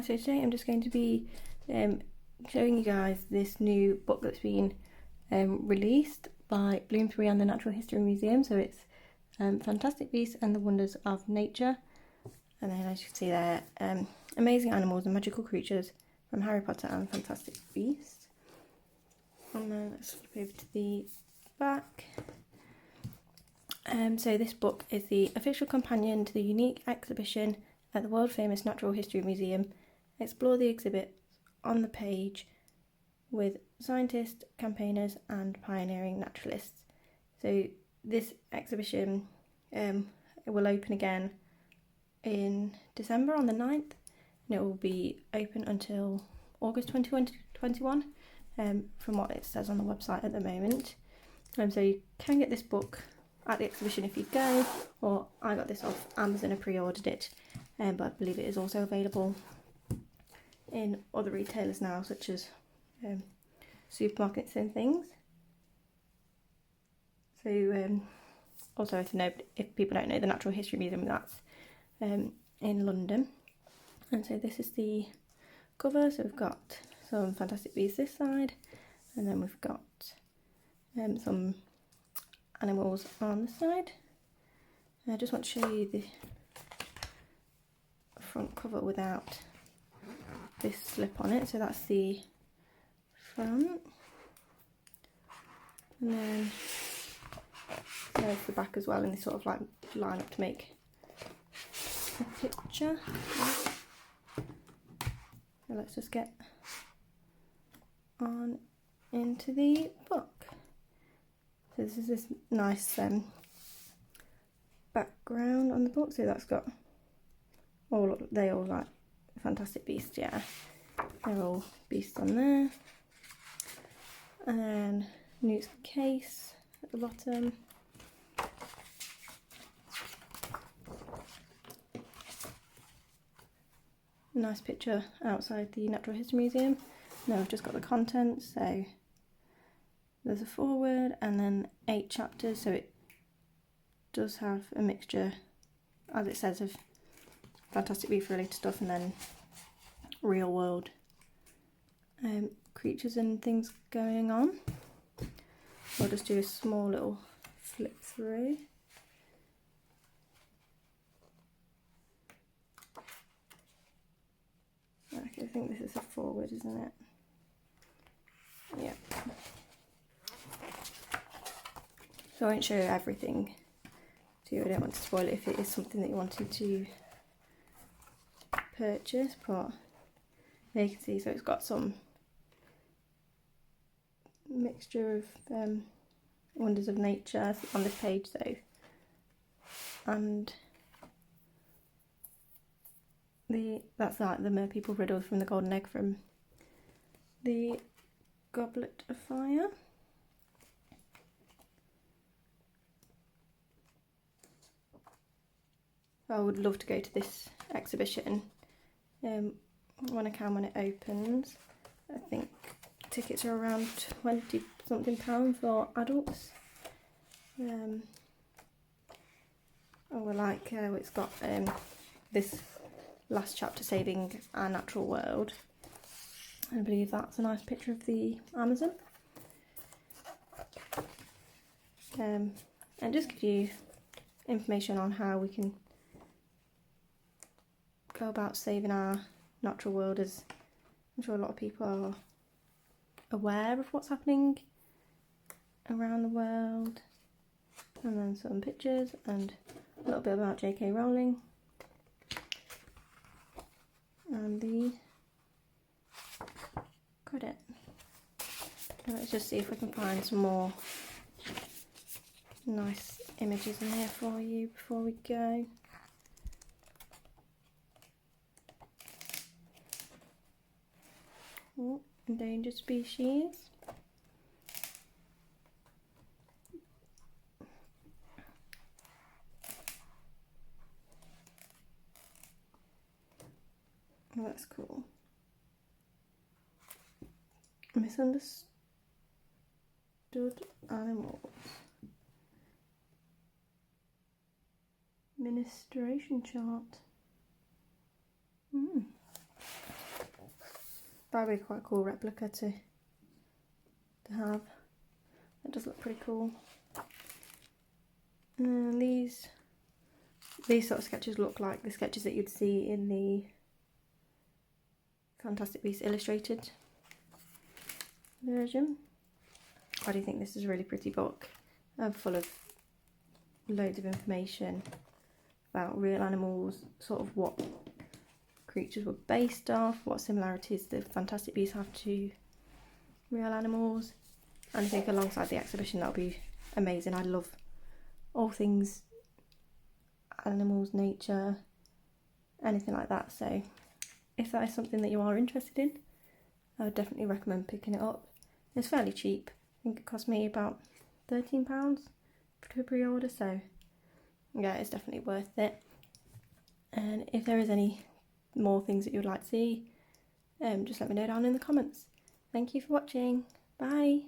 so today I'm just going to be showing you guys this new book that's been released by Bloomsbury and the Natural History Museum. So it's Fantastic Beasts and the Wonders of Nature. And then as you can see there, amazing animals and magical creatures from Harry Potter and Fantastic Beasts. And then let's flip over to the back. So this book is the official companion to the unique exhibition at the world famous Natural History Museum. Explore the exhibits on the page with scientists, campaigners and pioneering naturalists. So this exhibition will open again in December on the 9th, and it will be open until August 2021 from what it says on the website at the moment. So you can get this book at the exhibition if you go, or I got this off Amazon and pre-ordered it, but I believe it is also available in other retailers now, such as supermarkets and things. So also if people don't know, the Natural History Museum, that's in London. And so this is the cover. So we've got some Fantastic Beasts this side, and then we've got some animals on the side. I just want to show you the front cover without this slip on it. So that's the front, and then there's the back as well, and they sort of like line up to make a picture. So let's just get on into the book. So this is this nice background on the book. So that's got they all like Fantastic Beasts, yeah. They're all beasts on there. And then Newt's case at the bottom. Nice picture outside the Natural History Museum. Now I've just got the contents. So there's a foreword and then 8 chapters, so it does have a mixture, as it says, of Fantastic Beasts related stuff and then real world creatures and things going on. I'll just do a small little flip through. Okay, I think this is a foreword, isn't it? Yeah. So I won't show everything to you. I don't want to spoil it if it is something that you wanted to purchase, but there you can see, so it's got some mixture of wonders of nature on this page, so, and that's like the Mer People riddles from the Golden Egg from the Goblet of Fire. I would love to go to this exhibition when I can, when it opens. I think tickets are around £20 something for adults. It's got this last chapter, Saving Our Natural World. I believe that's a nice picture of the Amazon. And just give you information on how we can go about saving our natural world, as I'm sure a lot of people are aware of what's happening around the world. And then some pictures and a little bit about J.K. Rowling. And the credit. And let's just see if we can find some more nice images in here for you before we go. Oh, endangered species. Oh, that's cool. Misunderstood animals. Ministration chart. probably quite a cool replica to have. It does look pretty cool. And these sort of sketches look like the sketches that you'd see in the Fantastic Beasts Illustrated version. I do think this is a really pretty book, full of loads of information about real animals, sort of what creatures were based off, what similarities the Fantastic Beasts have to real animals. And I think alongside the exhibition that'll be amazing. I love all things animals, nature, anything like that. So if that is something that you are interested in, I would definitely recommend picking it up. It's fairly cheap. I think it cost me about £13 to pre-order, so yeah, it's definitely worth it. And if there is any more things that you would like to see, just let me know down in the comments. Thank you for watching. Bye.